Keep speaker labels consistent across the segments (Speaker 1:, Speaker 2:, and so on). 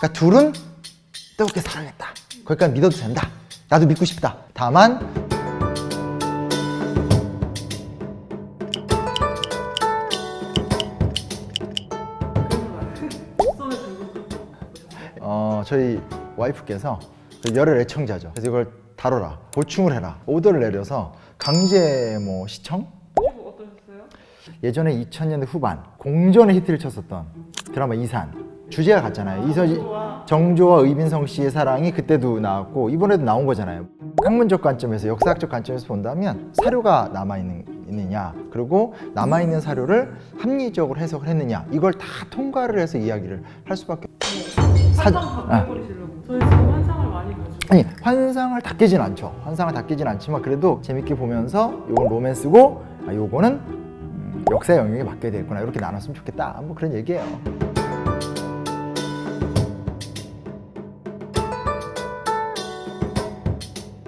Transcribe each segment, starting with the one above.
Speaker 1: 그러니까 둘은 뜨겁게 사랑했다. 거기까지 믿어도 된다. 나도 믿고 싶다. 다만 저희 와이프께서 열혈 애청자죠. 그래서 이걸 다뤄라, 보충을 해라, 오더를 내려서 강제 뭐 시청?
Speaker 2: 어떠셨어요?
Speaker 1: 예전에 2000년대 후반 공전의 히트를 쳤었던 드라마 이산, 주제가 같잖아요. 정조와 의빈성 씨의 사랑이 그때도 나왔고 이번에도 나온 거잖아요. 학문적 관점에서, 역사학적 관점에서 본다면 사료가 남아있느냐, 그리고 남아있는 사료를 합리적으로 해석을 했느냐, 이걸 다 통과를 해서 이야기를 할 수밖에 없어요.
Speaker 2: 환상 바꿔버리시려고. 저희 지금 환상을 많이 가지고.
Speaker 1: 아니, 환상을 다 깨진 않죠. 환상을 다 깨진 않지만 그래도 재밌게 보면서 요건 로맨스고 요거는 역사의 영역에 맡겨야 되겠구나, 이렇게 나눴으면 좋겠다, 뭐 그런 얘기예요.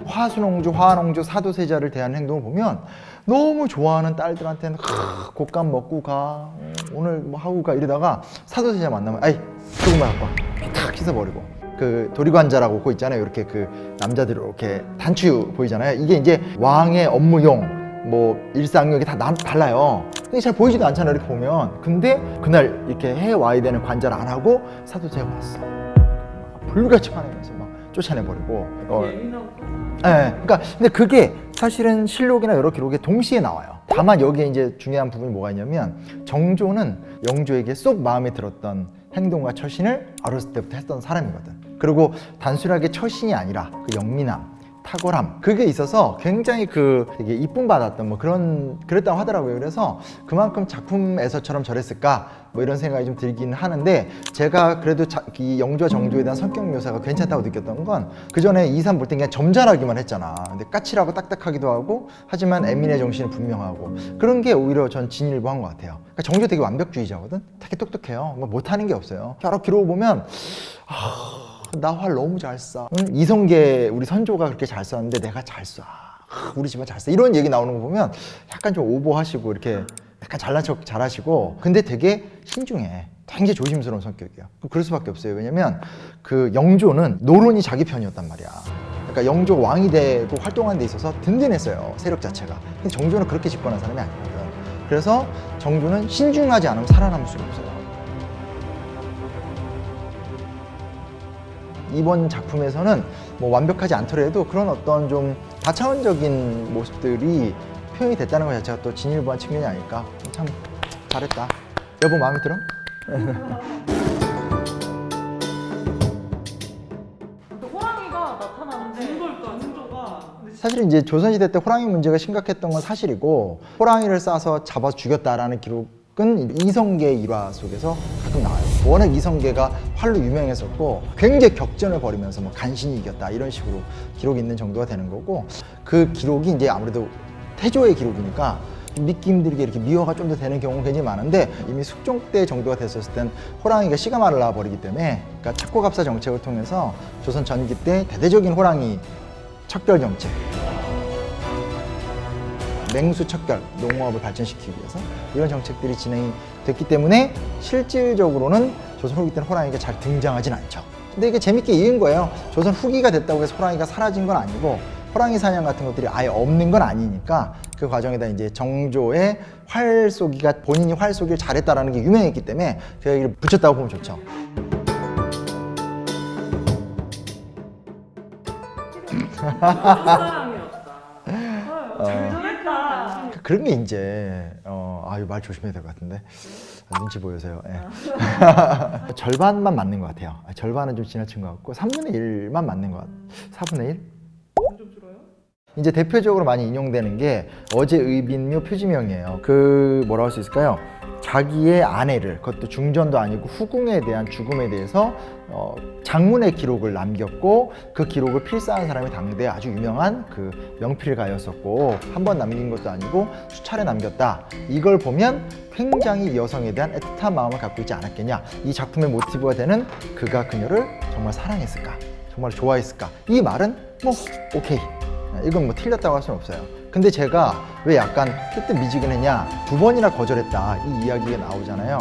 Speaker 1: 화순옹주, 화농주, 사도세자를 대하는 행동을 보면 너무 좋아하는 딸들한테는 곶감 먹고 가, 오늘 뭐 하고 가, 이러다가 사도세자 만나면 아이 조금만 갖고 와, 탁 씻어버리고. 그 도리관자라고 그거 있잖아요. 이렇게 그 남자들 이렇게 단추 보이잖아요. 이게 이제 왕의 업무용 뭐 일상력이 다 달라요. 근데 잘 보이지도 않잖아요, 이렇게 보면. 근데 그날 이렇게 해와야 되는 관자를 안 하고 사도세자가 왔어. 불같이 화내면서 막 쫓아내버리고.
Speaker 2: 예민하고.
Speaker 1: 네, 그러니까 근데 그게 사실은 실록이나 여러 기록에 동시에 나와요. 다만 여기에 이제 중요한 부분이 뭐가 있냐면, 정조는 영조에게 쏙 마음에 들었던 행동과 처신을 어렸을 때부터 했던 사람이거든. 그리고 단순하게 처신이 아니라 그 영민함, 탁월함, 그게 있어서 굉장히 되게 이쁨 받았던 뭐 그랬다고 하더라고요. 그래서 그만큼 작품에서처럼 저랬을까 뭐 이런 생각이 좀 들긴 하는데, 제가 그래도 이 영조와 정조에 대한 성격 묘사가 괜찮다고 느꼈던 건, 그 전에 이산 볼 때 그냥 점잖하기만 했잖아. 근데 까칠하고 딱딱하기도 하고, 하지만 애민의 정신은 분명하고, 그런 게 오히려 전 진일보한 것 같아요. 그러니까 정조 되게 완벽주의자거든. 되게 똑똑해요. 뭐 못하는 게 없어요. 여러 기록을 보면 나 활 너무 잘 쏴. 이성계 우리 선조가 그렇게 잘 쐈는데 내가 잘 쏴. 우리 집안 잘 쏴. 이런 얘기 나오는 거 보면 약간 좀 오버하시고 이렇게 약간 잘난 척 잘하시고, 근데 되게 신중해. 굉장히 조심스러운 성격이야. 그럴 수밖에 없어요. 왜냐면 그 영조는 노론이 자기 편이었단 말이야. 그러니까 영조 왕이 되고 활동하는 데 있어서 든든했어요, 세력 자체가. 근데 정조는 그렇게 집권한 사람이 아니거든. 그래서 정조는 신중하지 않으면 살아남을 수가 없어요. 이번 작품에서는 뭐 완벽하지 않더라도 그런 어떤 좀 다차원적인 모습들이 표현이 됐다는 것 자체가 또 진일보한 측면이 아닐까. 참 잘했다. 여보 마음에 들어?
Speaker 2: 호랑이가 나타나는데 진돌도 진조가.
Speaker 1: 사실 이제 조선시대 때 호랑이 문제가 심각했던 건 사실이고, 호랑이를 쏴서 잡아 죽였다라는 기록은 이성계의 일화 속에서 가끔 나와요. 워낙 이성계가 활로 유명했었고 굉장히 격전을 벌이면서 뭐 간신히 이겼다 이런 식으로 기록이 있는 정도가 되는 거고, 그 기록이 이제 아무래도 태조의 기록이니까 믿기 힘들게 이렇게 미화가 좀 더 되는 경우가 굉장히 많은데, 이미 숙종 때 정도가 됐었을 땐 호랑이가 씨가 말라 버리기 때문에, 그러니까 착고갑사 정책을 통해서 조선 전기 때 대대적인 호랑이 척결 정책, 맹수 척결, 농업을 발전시키기 위해서 이런 정책들이 진행이 됐기 때문에 실질적으로는 조선 후기 때는 호랑이가 잘 등장하진 않죠. 근데 이게 재밌게 이은 거예요. 조선 후기가 됐다고 해서 호랑이가 사라진 건 아니고, 호랑이 사냥 같은 것들이 아예 없는 건 아니니까, 그 과정에다 이제 정조의 활 쏘기가, 본인이 활 쏘기를 잘했다라는 게 유명했기 때문에 그 얘기를 붙였다고 보면 좋죠.
Speaker 2: 첫사랑이었다. 잘했다.
Speaker 1: 그런 게 이제 아유, 말 조심해야 될 것 같은데. 눈치 보여서요. 예. 절반만 맞는 것 같아요. 절반은 좀 지나친 것 같고 3분의 1만 맞는 것 같아요. 4분의 1?
Speaker 2: 좀 줄어요?
Speaker 1: 이제 대표적으로 많이 인용되는 게 어제 의빈묘 표지명이에요. 그 뭐라고 할 수 있을까요? 자기의 아내를, 그것도 중전도 아니고 후궁에 대한 죽음에 대해서 장문의 기록을 남겼고, 그 기록을 필사한 사람이 당대 아주 유명한 그 명필가였었고, 한 번 남긴 것도 아니고 수차례 남겼다. 이걸 보면 굉장히 이 여성에 대한 애틋한 마음을 갖고 있지 않았겠냐. 이 작품의 모티브가 되는 그가 그녀를 정말 사랑했을까, 정말 좋아했을까, 이 말은 뭐 오케이, 이건 뭐 틀렸다고 할 수는 없어요. 근데 제가 왜 약간 뜨뜻미지근했냐, 2번이나 거절했다 이 이야기가 나오잖아요.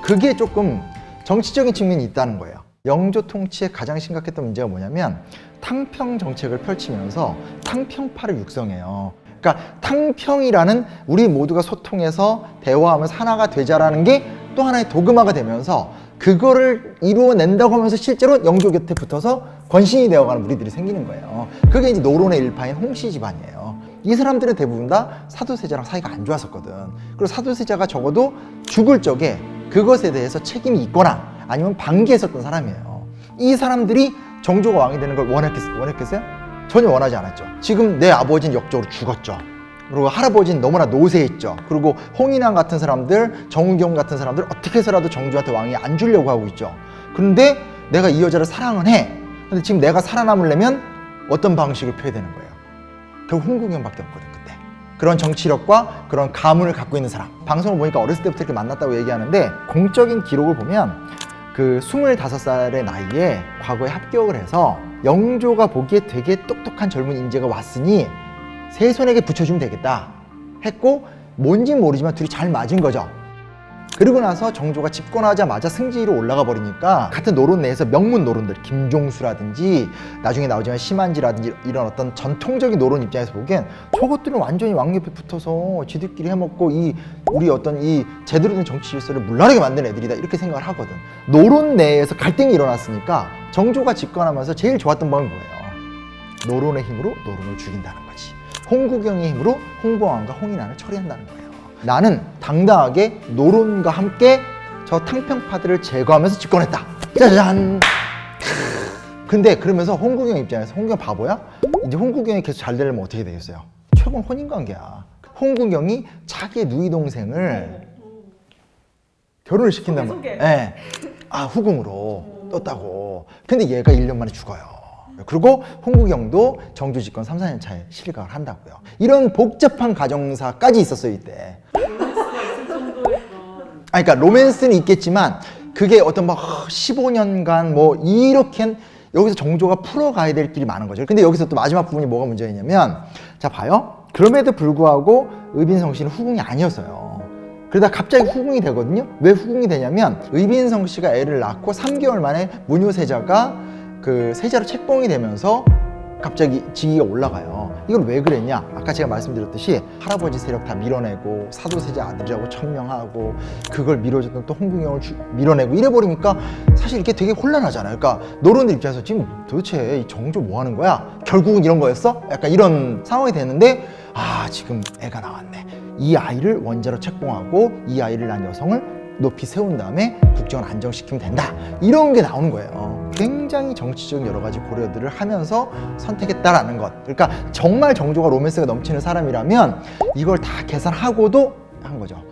Speaker 1: 그게 조금 정치적인 측면이 있다는 거예요. 영조 통치의 가장 심각했던 문제가 뭐냐면 탕평 정책을 펼치면서 탕평파를 육성해요. 그러니까 탕평이라는 우리 모두가 소통해서 대화하면서 하나가 되자라는 게 또 하나의 도그마가 되면서 그거를 이루어낸다고 하면서 실제로 영조 곁에 붙어서 권신이 되어가는 무리들이 생기는 거예요. 그게 이제 노론의 일파인 홍씨 집안이에요. 이 사람들은 대부분 다 사도세자랑 사이가 안 좋았었거든. 그리고 사도세자가 적어도 죽을 적에 그것에 대해서 책임이 있거나 아니면 방기했었던 사람이에요. 이 사람들이 정조가 왕이 되는 걸 원했겠어요? 전혀 원하지 않았죠. 지금 내 아버지는 역적으로 죽었죠. 그리고 할아버지는 너무나 노쇠했죠. 그리고 홍인왕 같은 사람들, 정우경 같은 사람들 어떻게 해서라도 정조한테 왕위 안 주려고 하고 있죠. 그런데 내가 이 여자를 사랑은 해. 근데 지금 내가 살아남으려면 어떤 방식을 펴야 되는 거예요. 결국 홍국영밖에 없거든 그때. 그런 정치력과 그런 가문을 갖고 있는 사람. 방송을 보니까 어렸을 때부터 이렇게 만났다고 얘기하는데 공적인 기록을 보면 그 25살의 나이에 과거에 합격을 해서 영조가 보기에 되게 똑똑한 젊은 인재가 왔으니 세 손에게 붙여주면 되겠다 했고 뭔진 모르지만 둘이 잘 맞은 거죠. 그리고 나서 정조가 집권하자마자 승지로 올라가 버리니까 같은 노론 내에서 명문 노론들 김종수라든지 나중에 나오지만 심한지라든지 이런 어떤 전통적인 노론 입장에서 보기엔 저것들은 완전히 왕옆에 붙어서 지들끼리 해먹고 이 우리 어떤 이 제대로 된 정치 질서를 물러나게 만든 애들이다 이렇게 생각을 하거든. 노론 내에서 갈등이 일어났으니까 정조가 집권하면서 제일 좋았던 방법이 뭐예요? 노론의 힘으로 노론을 죽인다는 거지. 홍국영의 힘으로 홍보왕과 홍인환을 처리한다는 거예요. 나는 당당하게 노론과 함께 저 탕평파들을 제거하면서 집권했다. 짜잔! 근데 그러면서 홍국영 입장에서 홍국영 바보야? 이제 홍국영이 계속 잘 되려면 어떻게 되겠어요? 최고는 혼인관계야. 홍국영이 자기의 누이 동생을 결혼을 시킨단 말이에요. 네. 아, 후궁으로 떴다고. 근데 얘가 1년 만에 죽어요. 그리고 홍국영도 정조 집권 3, 4년 차에 실각을 한다고요. 이런 복잡한 가정사까지 있었어요 이때.
Speaker 2: 로맨스가 있을 정도니까.
Speaker 1: 그러니까 로맨스는 있겠지만 그게 어떤 막 15년간 뭐 이렇게 여기서 정조가 풀어가야 될 길이 많은 거죠. 근데 여기서 또 마지막 부분이 뭐가 문제였냐면 자 봐요. 그럼에도 불구하고 의빈성 씨는 후궁이 아니었어요. 그러다 갑자기 후궁이 되거든요. 왜 후궁이 되냐면 의빈성 씨가 애를 낳고 3개월 만에 문효세자가 그 세자로 책봉이 되면서 갑자기 직위가 올라가요. 이걸 왜 그랬냐? 아까 제가 말씀드렸듯이 할아버지 세력 다 밀어내고 사도세자 아들이라고 천명하고 그걸 밀어줬던 또 홍국영을 밀어내고 이래버리니까 사실 이게 되게 혼란하잖아요. 그러니까 노론들 입장에서 지금 도대체 이 정조 뭐 하는 거야? 결국은 이런 거였어? 약간 이런 상황이 됐는데 아 지금 애가 나왔네. 이 아이를 원자로 책봉하고 이 아이를 낳은 여성을 높이 세운 다음에 국정을 안정시키면 된다. 이런 게 나오는 거예요. 굉장히 정치적인 여러 가지 고려들을 하면서 선택했다라는 것. 그러니까 정말 정조가 로맨스가 넘치는 사람이라면 이걸 다 계산하고도 한 거죠.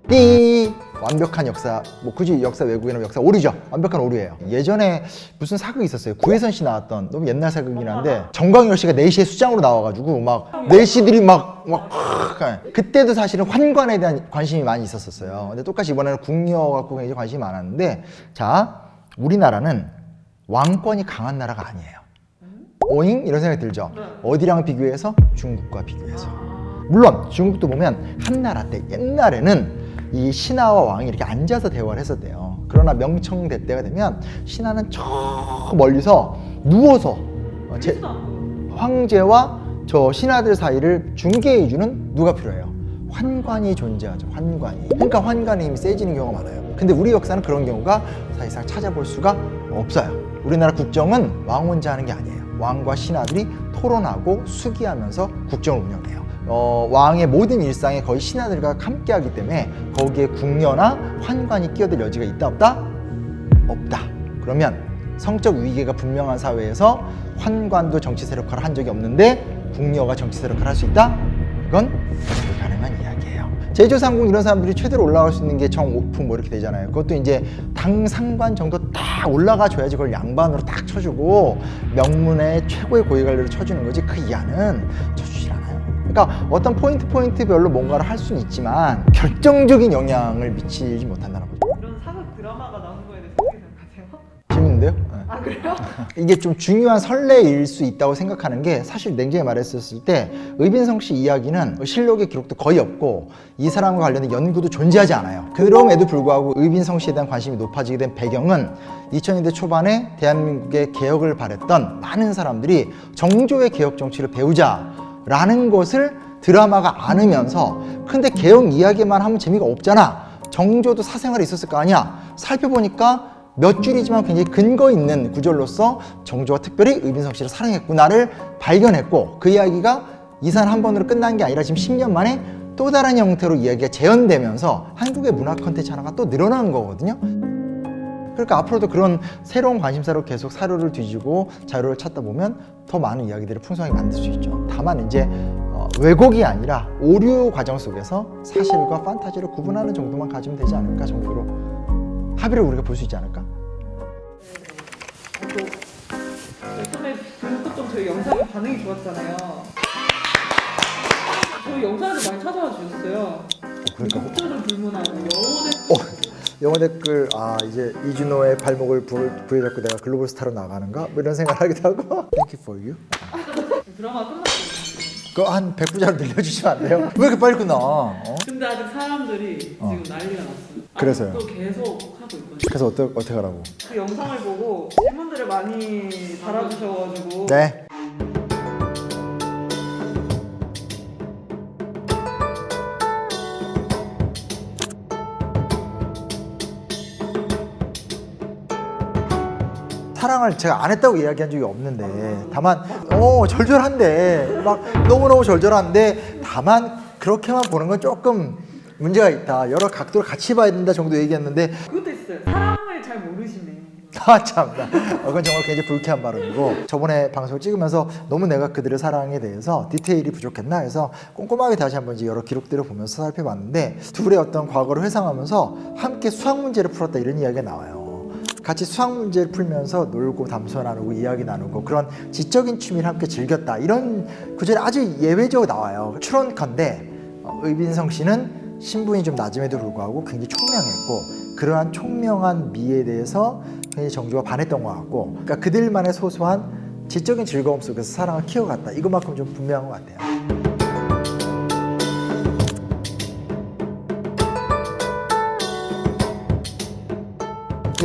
Speaker 1: 띠! 완벽한 역사, 뭐 굳이 역사 왜곡이나 역사 오류죠. 완벽한 오류예요. 예전에 무슨 사극이 있었어요. 구혜선 씨 나왔던 너무 옛날 사극이긴 한데 정광열 씨가 4시에 수장으로 나와가지고 막 4시들이 막 그때도 사실은 환관에 대한 관심이 많이 있었어요. 근데 똑같이 이번에는 궁녀 갖고 굉장히 관심이 많았는데 자 우리나라는 왕권이 강한 나라가 아니에요. 오잉? 이런 생각이 들죠. 어디랑 비교해서? 중국과 비교해서. 물론 중국도 보면 한나라 때 옛날에는 이 신하와 왕이 이렇게 앉아서 대화를 했었대요. 그러나 명청대 때가 되면 신하는 저 멀리서 누워서 황제와 저 신하들 사이를 중개해주는 누가 필요해요? 환관이 존재하죠. 환관이. 그러니까 환관의 힘이 세지는 경우가 많아요. 근데 우리 역사는 그런 경우가 사실상 찾아볼 수가 없어요. 우리나라 국정은 왕 혼자 하는 게 아니에요. 왕과 신하들이 토론하고 수기하면서 국정을 운영해요. 왕의 모든 일상에 거의 신하들과 함께 하기 때문에 거기에 궁녀나 환관이 끼어들 여지가 있다 없다? 없다. 그러면 성적 위계가 분명한 사회에서 환관도 정치 세력화를 한 적이 없는데 궁녀가 정치 세력화를 할 수 있다? 이건 불가능한 이야기예요. 제조상궁 이런 사람들이 최대로 올라갈 수 있는 게 정오품 뭐 이렇게 되잖아요. 그것도 이제 당 상관 정도 딱 올라가 줘야지 그걸 양반으로 딱 쳐주고 명문의 최고의 고위관리로 쳐주는 거지 그 이하는 쳐주질 않아요. 그러니까 어떤 포인트별로 뭔가를 할 수는 있지만 결정적인 영향을 미치지 못한다는 거죠.
Speaker 2: 이런 사극 드라마가 나오는 거에 대해서 어떻게 생각하세요?
Speaker 1: 재밌는데요? 네.
Speaker 3: 아 그래요?
Speaker 1: 이게 좀 중요한 선례일 수 있다고 생각하는 게 사실 냉정히 말했었을 때 의빈성 씨 이야기는 실록의 기록도 거의 없고 이 사람과 관련된 연구도 존재하지 않아요. 그럼에도 불구하고 의빈성 씨에 대한 관심이 높아지게 된 배경은 2000년대 초반에 대한민국의 개혁을 바랬던 많은 사람들이 정조의 개혁 정치를 배우자라는 것을 드라마가 안으면서 근데 개혁 이야기만 하면 재미가 없잖아. 정조도 사생활이 있었을 거 아니야. 살펴보니까 몇 줄이지만 굉장히 근거 있는 구절로서 정조가 특별히 의빈성 씨를 사랑했구나를 발견했고 그 이야기가 이산 한 번으로 끝난 게 아니라 지금 10년 만에 또 다른 형태로 이야기가 재현되면서 한국의 문화 콘텐츠 하나가 또 늘어난 거거든요. 그러니까 앞으로도 그런 새로운 관심사로 계속 사료를 뒤지고 자료를 찾다 보면 더 많은 이야기들을 풍성하게 만들 수 있죠. 다만 이제 왜곡이 아니라 오류 과정 속에서 사실과 판타지를 구분하는 정도만 가지면 되지 않을까 정도로 합의를 우리가 볼 수 있지 않을까?
Speaker 2: 처음에 들었던 저희 영상이 반응이 좋았잖아요. 저희 영상에도 많이 찾아와 주셨어요.
Speaker 1: 그러니까
Speaker 2: 독자를 불문하고
Speaker 1: 영어 댓글 이제 이준호의 발목을 부여잡고 내가 글로벌 스타로 나가는가? 뭐 이런 생각을 하기도 하고 Thank you for you.
Speaker 2: 드라마 끝났어요.
Speaker 1: 그거 한 100부자로 늘려주시면 안 돼요? 왜 이렇게 빨리 끝나?
Speaker 2: 근데 아직 사람들이 지금 난리가 났어요.
Speaker 1: 그래서요?
Speaker 2: 또 계속 하고 있거든요.
Speaker 1: 그래서 어떻게 하라고?
Speaker 2: 그 영상을 보고 질문들을 많이 달아주셔가지고
Speaker 1: 네. 사랑을 제가 안 했다고 이야기한 적이 없는데 다만 절절한데 막 너무너무 절절한데 다만 그렇게만 보는 건 조금 문제가 있다. 여러 각도를 같이 봐야 된다 정도 얘기했는데
Speaker 2: 그것도 있어요. 사랑을 잘 모르시네.
Speaker 1: 참나. 그건 정말 굉장히 불쾌한 발언이고 저번에 방송을 찍으면서 너무 내가 그들의 사랑에 대해서 디테일이 부족했나 해서 꼼꼼하게 다시 한번 이제 여러 기록들을 보면서 살펴봤는데 둘의 어떤 과거를 회상하면서 함께 수학 문제를 풀었다 이런 이야기가 나와요. 같이 수학 문제를 풀면서 놀고 담소 나누고 이야기 나누고 그런 지적인 취미를 함께 즐겼다 이런 구절이 아주 예외적으로 나와요. 추론컨대 의빈성 씨는 신분이 좀 낮음에도 불구하고 굉장히 총명했고 그러한 총명한 미에 대해서 굉장히 정조가 반했던 것 같고 그러니까 그들만의 소소한 지적인 즐거움 속에서 사랑을 키워갔다 이것만큼 좀 분명한 것 같아요.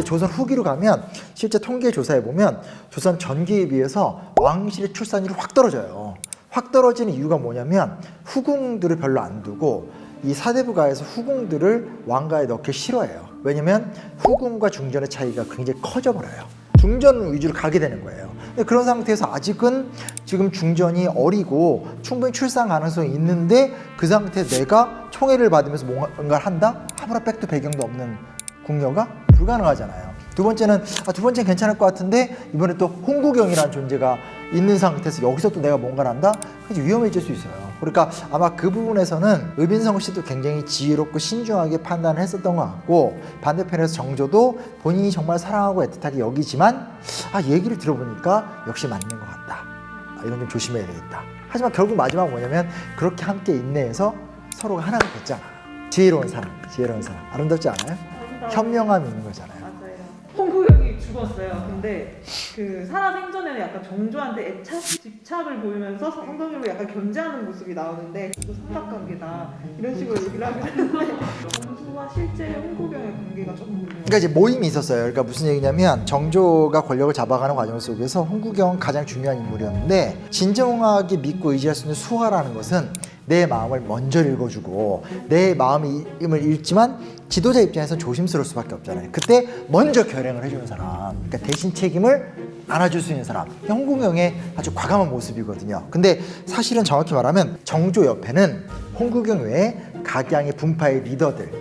Speaker 1: 조선 후기로 가면 실제 통계 조사해 보면 조선 전기에 비해서 왕실의 출산율이 확 떨어져요. 확 떨어지는 이유가 뭐냐면 후궁들을 별로 안 두고 이 사대부가에서 후궁들을 왕가에 넣기 싫어해요. 왜냐면 후궁과 중전의 차이가 굉장히 커져 버려요. 중전 위주로 가게 되는 거예요. 근데 그런 상태에서 아직은 지금 중전이 어리고 충분히 출산 가능성이 있는데 그 상태에 내가 총애를 받으면서 뭔가를 한다? 아무런 백도 배경도 없는 궁녀가 불가능하잖아요. 두 번째는 두 번째는 괜찮을 것 같은데 이번에 또 홍구경이라는 존재가 있는 상태에서 여기서 또 내가 뭔가를 한다? 그게 위험해질 수 있어요. 그러니까 아마 그 부분에서는 의빈성 씨도 굉장히 지혜롭고 신중하게 판단을 했었던 것 같고 반대편에서 정조도 본인이 정말 사랑하고 애틋하게 여기지만 얘기를 들어보니까 역시 맞는 것 같다. 이건 좀 조심해야 되겠다. 하지만 결국 마지막 뭐냐면 그렇게 함께 인내해서 서로가 하나가 됐잖아. 지혜로운 사람. 아름답지 않아요? 현명함이 있는 거잖아요.
Speaker 2: 맞아요. 홍구경이 죽었어요. 근데 그 살아생전에는 약간 정조한테 집착을 보이면서 성동이로 약간 견제하는 모습이 나오는데 이거 삼각관계다 이런 식으로 얘기를 하긴 했는데 정조와 실제 홍구경의 관계가 조금 궁금해요.
Speaker 1: 그러니까 이제 모임이 있었어요. 그러니까 무슨 얘기냐면 정조가 권력을 잡아가는 과정 속에서 홍구경은 가장 중요한 인물이었는데 진정하게 믿고 의지할 수 있는 수화라는 것은 내 마음을 먼저 읽어주고 내 마음을 읽지만 지도자 입장에서 조심스러울 수밖에 없잖아요. 그때 먼저 결행을 해주는 사람, 그러니까 대신 책임을 안아줄 수 있는 사람, 홍구경의 아주 과감한 모습이거든요. 근데 사실은 정확히 말하면 정조 옆에는 홍구경 외에 각양의 분파의 리더들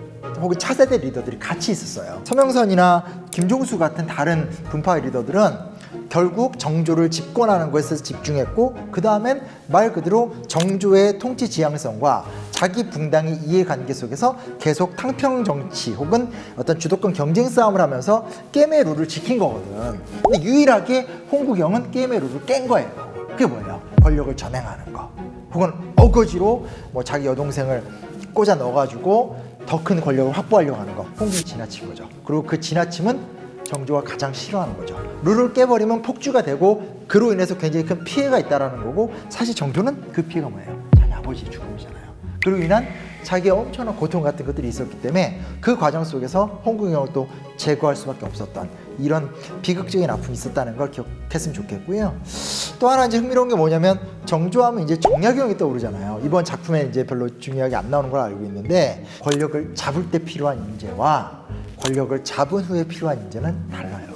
Speaker 1: 혹은 차세대 리더들이 같이 있었어요. 서명선이나 김종수 같은 다른 분파의 리더들은 결국 정조를 집권하는 것에 집중했고 그 다음엔 말 그대로 정조의 통치 지향성과 자기 붕당의 이해관계 속에서 계속 탕평 정치 혹은 어떤 주도권 경쟁 싸움을 하면서 게임의 룰을 지킨 거거든. 근데 유일하게 홍구경은 게임의 룰을 깬 거예요. 그게 뭐예요? 권력을 전행하는 거 혹은 어거지로 뭐 자기 여동생을 꽂아 넣어가지고 더 큰 권력을 확보하려고 하는 거. 홍구경이 지나친 거죠. 그리고 그 지나침은 정조가 가장 싫어하는 거죠. 룰을 깨버리면 폭주가 되고 그로 인해서 굉장히 큰 피해가 있다는 거고, 사실 정조는 그 피해가 뭐예요? 자기 아버지의 죽음이잖아요. 그로 인한 자기의 엄청난 고통 같은 것들이 있었기 때문에 그 과정 속에서 홍국영을 또 제거할 수밖에 없었던 이런 비극적인 아픔이 있었다는 걸 기억했으면 좋겠고요. 또 하나 이제 흥미로운 게 뭐냐면, 정조하면 이제 정약용이 떠오르잖아요. 이번 작품에 이제 별로 중요하게 안 나오는 걸 알고 있는데, 권력을 잡을 때 필요한 인재와 권력을 잡은 후에 필요한 인재는 달라요.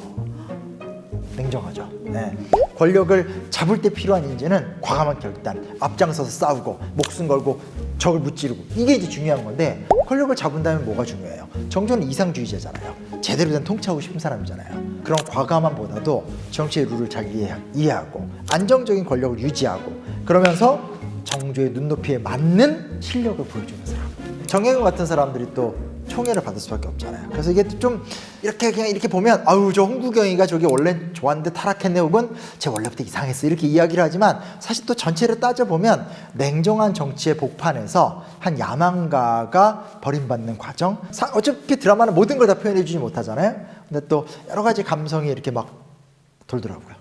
Speaker 1: 냉정하죠. 네. 권력을 잡을 때 필요한 인재는 과감한 결단, 앞장서서 싸우고 목숨 걸고 적을 무찌르고, 이게 이제 중요한 건데, 권력을 잡은 다음에 뭐가 중요해요? 정조는 이상주의자잖아요. 제대로 된 통치하고 싶은 사람이잖아요. 그런 과감함보다도 정치의 룰을 잘 이해하고 안정적인 권력을 유지하고, 그러면서 정조의 눈높이에 맞는 실력을 보여주는 사람. 정약용 같은 사람들이 또 총애를 받을 수밖에 없잖아요. 그래서 이게 좀 이렇게 그냥 이렇게 보면, 아유 저 홍국영이가 저게 원래 좋았는데 타락했네, 혹은 쟤 원래부터 이상했어, 이렇게 이야기를 하지만, 사실 또 전체를 따져보면 냉정한 정치의 복판에서 한 야망가가 버림받는 과정. 어차피 드라마는 모든 걸 다 표현해주지 못하잖아요. 근데 또 여러 가지 감성이 이렇게 막 돌더라고요.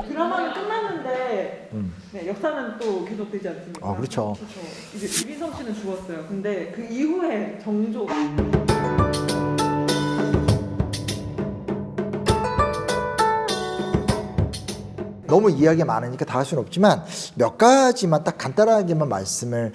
Speaker 2: 드라마는 끝났는데 네, 역사는 또 계속되지 않습니까?
Speaker 1: 그렇죠.
Speaker 2: 그렇죠. 이제 유빈성 씨는 죽었어요. 근데 그 이후에 정조
Speaker 1: 너무 이야기가 많으니까 다 할 수는 없지만 몇 가지만 딱 간단하게만 말씀을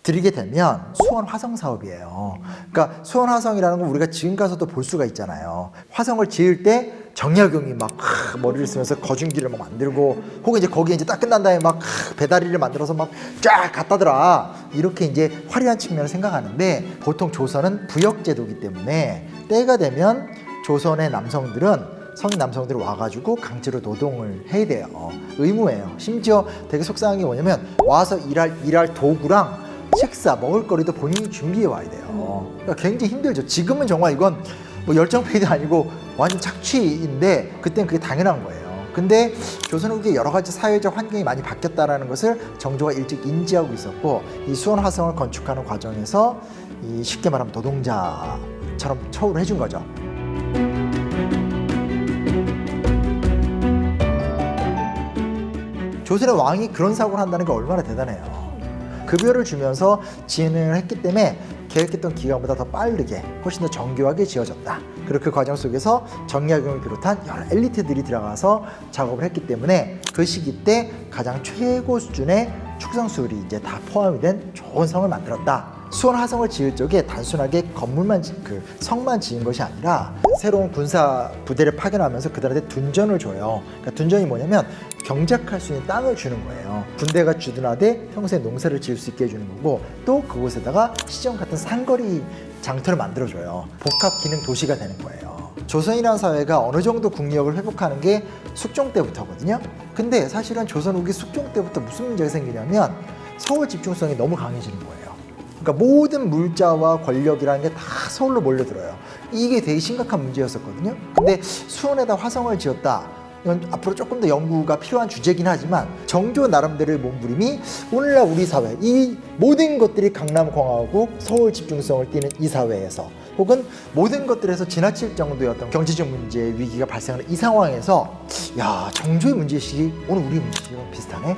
Speaker 1: 드리게 되면, 수원 화성 사업이에요. 그러니까 수원 화성이라는 건 우리가 지금 가서도 볼 수가 있잖아요. 화성을 지을 때 정약용이 막 머리를 쓰면서 거중기를 막 만들고, 혹은 이제 거기에 이제 딱 끝난 다음에 막 배다리를 만들어서 막 쫙 갖다더라, 이렇게 이제 화려한 측면을 생각하는데, 보통 조선은 부역제도이기 때문에 때가 되면 조선의 남성들은, 성인 남성들이 와가지고 강제로 노동을 해야 돼요. 의무예요. 심지어 되게 속상한 게 뭐냐면, 와서 일할 도구랑 식사, 먹을거리도 본인이 준비해 와야 돼요. 그러니까 굉장히 힘들죠. 지금은 정말 이건 뭐 열정페이도 아니고 완전 착취인데, 그때는 그게 당연한 거예요. 근데 조선 후기에 여러 가지 사회적 환경이 많이 바뀌었다는 것을 정조가 일찍 인지하고 있었고, 이 수원 화성을 건축하는 과정에서 이 쉽게 말하면 노동자처럼 처우를 해준 거죠. 조선의 왕이 그런 사고를 한다는 게 얼마나 대단해요. 급여를 주면서 진행을 했기 때문에 계획했던 기간보다 더 빠르게, 훨씬 더 정교하게 지어졌다. 그리고 그 과정 속에서 정약용을 비롯한 여러 엘리트들이 들어가서 작업을 했기 때문에 그 시기 때 가장 최고 수준의 축성술이 이제 다 포함이 된 좋은 성을 만들었다. 수원 화성을 지을 적에 단순하게 건물만 성만 지은 것이 아니라 새로운 군사 부대를 파견하면서 그들한테 둔전을 줘요. 그러니까 둔전이 뭐냐면 경작할 수 있는 땅을 주는 거예요. 군대가 주둔하되 평소에 농사를 지을 수 있게 해주는 거고, 또 그곳에다가 시정 같은 상거리 장터를 만들어줘요. 복합 기능 도시가 되는 거예요. 조선이라는 사회가 어느 정도 국력을 회복하는 게 숙종 때부터거든요. 근데 사실은 조선 후기 숙종 때부터 무슨 문제가 생기냐면, 서울 집중성이 너무 강해지는 거예요. 그러니까 모든 물자와 권력이라는 게 다 서울로 몰려들어요. 이게 되게 심각한 문제였었거든요. 근데 수원에다 화성을 지었다. 이건 앞으로 조금 더 연구가 필요한 주제긴 하지만, 정조 나름대로의 몸부림이 오늘날 우리 사회, 이 모든 것들이 강남공화국, 서울 집중성을 띠는 이 사회에서, 혹은 모든 것들에서 지나칠 정도의 어떤 경제적 문제의 위기가 발생하는 이 상황에서, 야, 정조의 문제의식이 오늘 우리 문제의식이랑 비슷하네?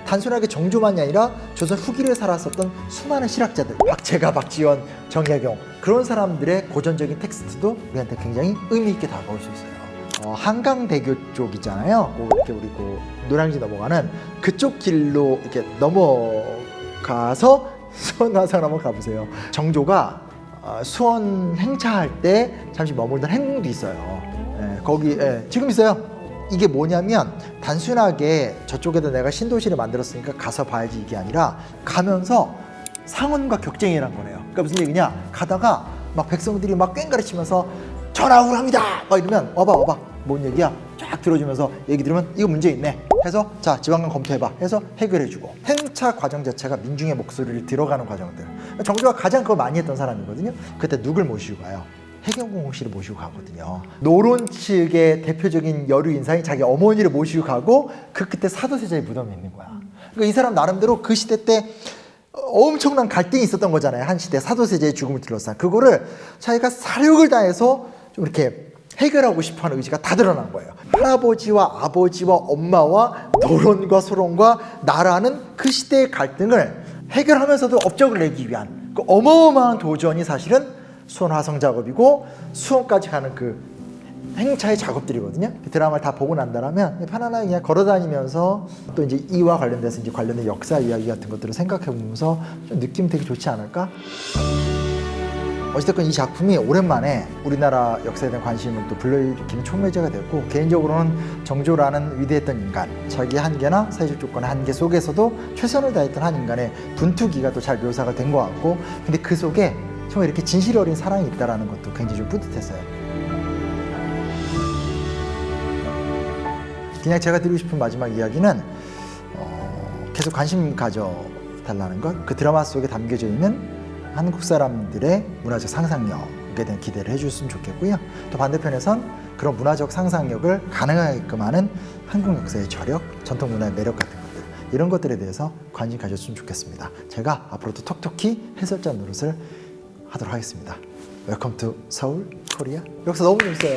Speaker 1: 단순하게 정조만이 아니라 조선 후기를 살았었던 수많은 실학자들, 박재가, 박지원, 정약용, 그런 사람들의 고전적인 텍스트도 우리한테 굉장히 의미 있게 다가올 수 있어요. 한강대교 쪽 있잖아요. 이렇게 우리 노량진 넘어가는 그쪽 길로 이렇게 넘어가서 수원 화성 한번 가보세요. 정조가 수원 행차할 때 잠시 머물던 행궁도 있어요. 거기 지금 있어요. 이게 뭐냐면, 단순하게 저쪽에다 내가 신도시를 만들었으니까 가서 봐야지 이게 아니라, 가면서 상원과 격쟁이란 거네요. 그러니까 무슨 얘기냐, 가다가 막 백성들이 막 꽹가리 치면서 전하우를 합니다 막 이러면, 와봐 뭔 얘기야, 쫙 들어주면서 얘기 들으면 이거 문제 있네 해서, 자 지방간 검토해봐 해서 해결해주고, 행차 과정 자체가 민중의 목소리를 들어가는 과정들. 정조가 가장 그거 많이 했던 사람이거든요. 그때 누굴 모시고 가요? 해경궁 씨를 모시고 가거든요. 노론 측의 대표적인 여류 인사인 자기 어머니를 모시고 가고, 그 끝에 사도세자의 무덤이 있는 거야. 그러니까 이 사람 나름대로 그 시대 때 엄청난 갈등이 있었던 거잖아요. 한 시대 사도세자의 죽음을 둘러싼 그거를 자기가 사력을 다해서 좀 이렇게 해결하고 싶어하는 의지가 다 드러난 거예요. 할아버지와 아버지와 엄마와 노론과 소론과 나라는 그 시대의 갈등을 해결하면서도 업적을 내기 위한 그 어마어마한 도전이 사실은 수원 화성 작업이고 수원까지 가는 그 행차의 작업들이거든요. 그 드라마를 다 보고 난다면 편안하게 그냥 걸어다니면서 또 이제 이와 관련돼서 이제 관련된 역사 이야기 같은 것들을 생각해보면서 좀 느낌 되게 좋지 않을까? 어쨌든 이 작품이 오랜만에 우리나라 역사에 대한 관심을 또 불러일으키는 촉매제가 됐고, 개인적으로는 정조라는 위대했던 인간, 자기 한계나 사회적 조건의 한계 속에서도 최선을 다했던 한 인간의 분투기가 또 잘 묘사가 된 것 같고, 근데 그 속에 정말 이렇게 진실 어린 사랑이 있다는 것도 굉장히 좀 뿌듯했어요. 그냥 제가 드리고 싶은 마지막 이야기는 계속 관심 가져달라는 것, 그 드라마 속에 담겨져 있는 한국 사람들의 문화적 상상력에 대한 기대를 해줬으면 좋겠고요. 또 반대편에선 그런 문화적 상상력을 가능하게끔 하는 한국 역사의 저력, 전통 문화의 매력 같은 것들, 이런 것들에 대해서 관심 가졌으면 좋겠습니다. 제가 앞으로도 톡톡히 해설자 노릇을 하도록 하겠습니다. 웰컴 투 서울 코리아. 역사 너무 재밌어요.